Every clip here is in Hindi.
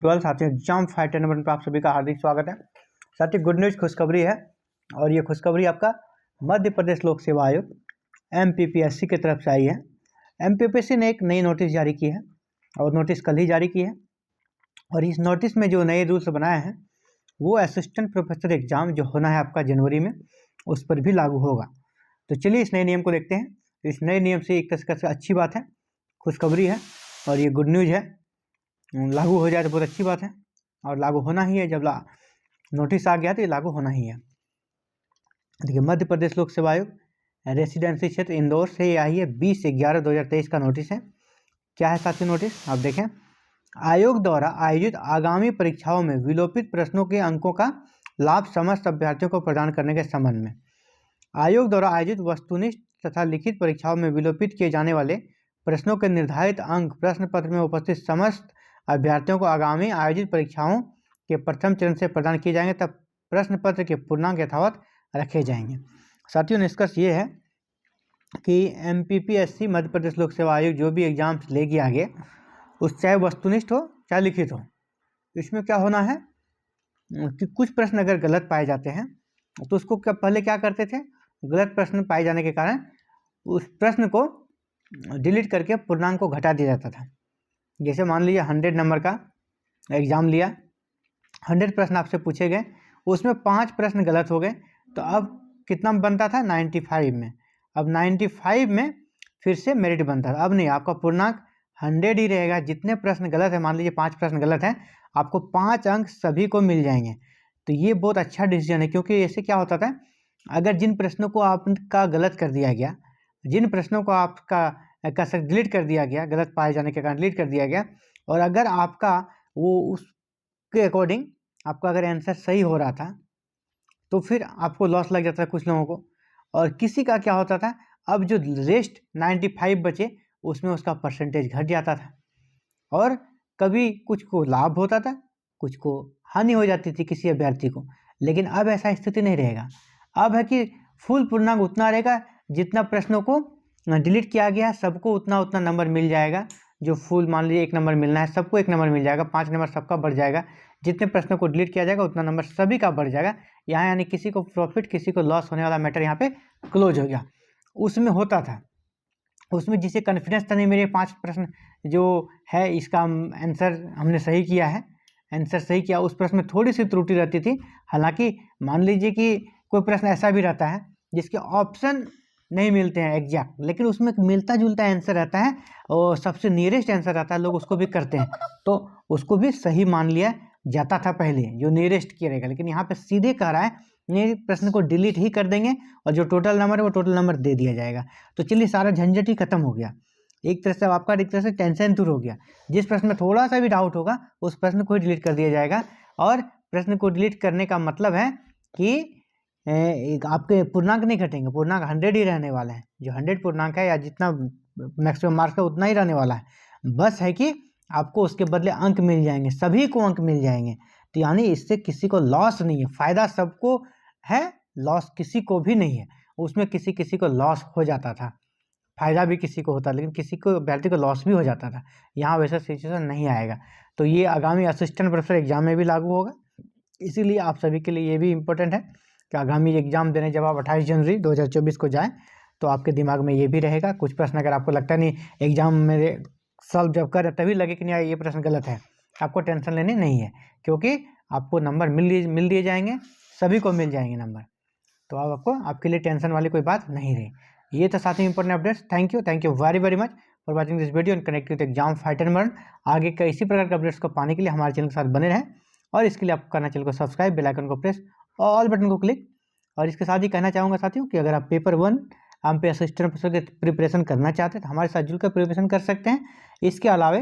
12 साथियों एग्जाम फाइटर नंबर पर आप सभी का हार्दिक स्वागत है। साथियों गुड न्यूज़ खुशखबरी है और ये खुशखबरी आपका मध्य प्रदेश लोक सेवा आयोग MPPSC की तरफ से आई है। MPPSC ने एक नई नोटिस जारी की है और नोटिस कल ही जारी की है और इस नोटिस में जो नए रूल्स बनाए हैं वो असिस्टेंट प्रोफेसर एग्जाम जो होना है आपका जनवरी में उस पर भी लागू होगा। तो चलिए इस नए नियम को देखते हैं। इस नए नियम से एक तरह से अच्छी बात है, खुशखबरी है और ये गुड न्यूज़ है। लागू हो जाए तो बहुत अच्छी बात है और लागू होना ही है। जब नोटिस आ गया तो ये लागू होना ही है। देखिए मध्य प्रदेश लोक सेवा आयोग रेसिडेंसी क्षेत्र इंदौर से ये आई है। 20/11/2023 का नोटिस है। क्या है साथी नोटिस आप देखें। आयोग द्वारा आयोजित आगामी परीक्षाओं में विलोपित प्रश्नों के अंकों का लाभ समस्त अभ्यर्थियों को प्रदान करने के संबंध में आयोग द्वारा आयोजित वस्तुनिष्ठ तथा लिखित परीक्षाओं में विलोपित किए जाने वाले प्रश्नों के निर्धारित अंक प्रश्न पत्र में उपस्थित समस्त अभ्यर्थियों को आगामी आयोजित परीक्षाओं के प्रथम चरण से प्रदान किए जाएंगे, तब प्रश्न पत्र के पूर्णांक यथावत रखे जाएंगे। साथियों निष्कर्ष ये है कि MPPSC मध्य प्रदेश लोक सेवा आयोग जो भी एग्जाम्स लेगी आगे, उस चाहे वस्तुनिष्ठ हो चाहे लिखित हो, इसमें क्या होना है कि कुछ प्रश्न अगर गलत पाए जाते हैं तो उसको पहले क्या करते थे, गलत प्रश्न पाए जाने के कारण उस प्रश्न को डिलीट करके पूर्णांक को घटा दिया जाता था। जैसे मान लीजिए 100 नंबर का एग्ज़ाम लिया, 100 प्रश्न आपसे पूछे गए, उसमें 5 प्रश्न गलत हो गए तो अब कितना बनता था 95 में। अब 95 में फिर से मेरिट बनता था। अब नहीं, आपका पूर्णांक 100 ही रहेगा। जितने प्रश्न गलत है, मान लीजिए 5 प्रश्न गलत हैं, आपको 5 अंक सभी को मिल जाएंगे। तो ये बहुत अच्छा डिसीजन है, क्योंकि ऐसे क्या होता था, अगर जिन प्रश्नों को आपका गलत कर दिया गया, जिन प्रश्नों को आपका डिलीट कर दिया गया, गलत पाए जाने के कारण डिलीट कर दिया गया, और अगर आपका वो उसके अकॉर्डिंग आपका अगर आंसर सही हो रहा था तो फिर आपको लॉस लग जाता था कुछ लोगों को। और किसी का क्या होता था, अब जो रेस्ट 95 बचे उसमें उसका परसेंटेज घट जाता था और कभी कुछ को लाभ होता था, कुछ को हानि हो जाती थी किसी अभ्यर्थी को। लेकिन अब ऐसा स्थिति नहीं रहेगा। अब है कि फुल पूर्णांक उतना रहेगा, जितना प्रश्नों को डिलीट किया गया है सबको उतना नंबर मिल जाएगा। जो फुल मान लीजिए 1 नंबर मिलना है, सबको 1 नंबर मिल जाएगा, 5 नंबर सबका बढ़ जाएगा। जितने प्रश्नों को डिलीट किया जाएगा उतना नंबर सभी का बढ़ जाएगा। यहाँ यानी किसी को प्रॉफिट किसी को लॉस होने वाला मैटर यहाँ पे क्लोज हो गया। उसमें होता था, उसमें जिसे कॉन्फिडेंस था नहीं मेरे 5 प्रश्न जो है इसका आंसर हमने सही किया है, आंसर सही किया, उस प्रश्न में थोड़ी सी त्रुटि रहती थी। हालांकि मान लीजिए कि कोई प्रश्न ऐसा भी रहता है जिसके ऑप्शन नहीं मिलते हैं एग्जैक्ट, लेकिन उसमें मिलता जुलता आंसर रहता है और सबसे नियरेस्ट आंसर रहता है, लोग उसको भी करते हैं, तो उसको भी सही मान लिया जाता था पहले जो नियरेस्ट किया रहेगा। लेकिन यहाँ पे सीधे कह रहा है ये प्रश्न को डिलीट ही कर देंगे और जो टोटल नंबर है वो टोटल नंबर दे दिया जाएगा। तो चलिए सारा झंझट ही खत्म हो गया। एक तरह से आपका एक तरह से टेंशन दूर हो गया। जिस प्रश्न में थोड़ा सा भी डाउट होगा उस प्रश्न को ही डिलीट कर दिया जाएगा। और प्रश्न को डिलीट करने का मतलब है कि आपके पूर्णांक नहीं घटेंगे, पूर्णांक 100 ही रहने वाला है। जो 100 पूर्णांक है या जितना मैक्सिमम मार्क्स है उतना ही रहने वाला है। बस है कि आपको उसके बदले अंक मिल जाएंगे, सभी को अंक मिल जाएंगे। तो यानी इससे किसी को लॉस नहीं है, फायदा सबको है, लॉस किसी को भी नहीं है। उसमें किसी को लॉस हो जाता था, फायदा भी किसी को होता, लेकिन किसी को अभ्यर्थी को लॉस भी हो जाता था। यहाँ वैसा सिचुएशन नहीं आएगा। तो ये आगामी असिस्टेंट प्रोफेसर एग्जाम में भी लागू होगा। इसीलिए आप सभी के लिए ये भी इम्पोर्टेंट है कि आगामी एग्जाम देने जब आप 28 जनवरी 2024 को जाएं तो आपके दिमाग में ये भी रहेगा। कुछ प्रश्न अगर आपको लगता नहीं एग्जाम मेरे सॉल्व जब कर तभी लगे कि नहीं ये प्रश्न गलत है, आपको टेंशन लेनी नहीं है, क्योंकि आपको नंबर मिल दिए जाएंगे, सभी को मिल जाएंगे नंबर। तो अब आपको आपके लिए टेंशन वाली कोई बात नहीं रही। ये तो साथ ही important updates. Thank you very much for watching this video and connect with Exam Fighter मर्न। आगे का इसी प्रकार के अपडेट्स को पाने के लिए हमारे चैनल के साथ बने रहें और इसके लिए आप करना चैनल को सब्सक्राइब, बेल आइकन को प्रेस और ऑल बटन को क्लिक। और इसके साथ ही कहना चाहूँगा साथियों कि अगर आप पेपर 1 आप पे असिस्टेंट प्रोफेसर के प्रिपरेशन करना चाहते हैं तो हमारे साथ जुड़कर प्रिपरेशन कर सकते हैं। इसके अलावा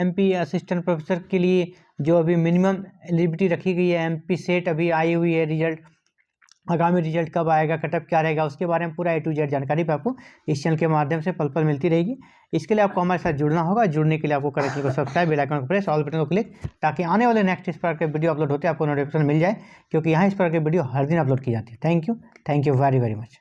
MP असिस्टेंट प्रोफेसर के लिए जो अभी मिनिमम एलिजिबिलिटी रखी गई है, MP सेट अभी आई हुई है, रिजल्ट आगामी रिजल्ट कब आएगा, कटअप क्या रहेगा, उसके बारे में पूरा A to Z जानकारी पे आपको इस चैनल के माध्यम से पल मिलती रहेगी। इसके लिए आपको हमारे साथ जुड़ना होगा। जुड़ने के लिए आपको करें चैनल को सब्सक्राइब, बेल आइकन को प्रेस, ऑल बटन को क्लिक, ताकि आने वाले नेक्स्ट इस प्रकार के वीडियो अपलोड होते हैं आपको नोटिफिकेशन मिल जाए, क्योंकि यहाँ इस प्रकार के वीडियो हर दिन अपलोड की जाती है। Thank you very much.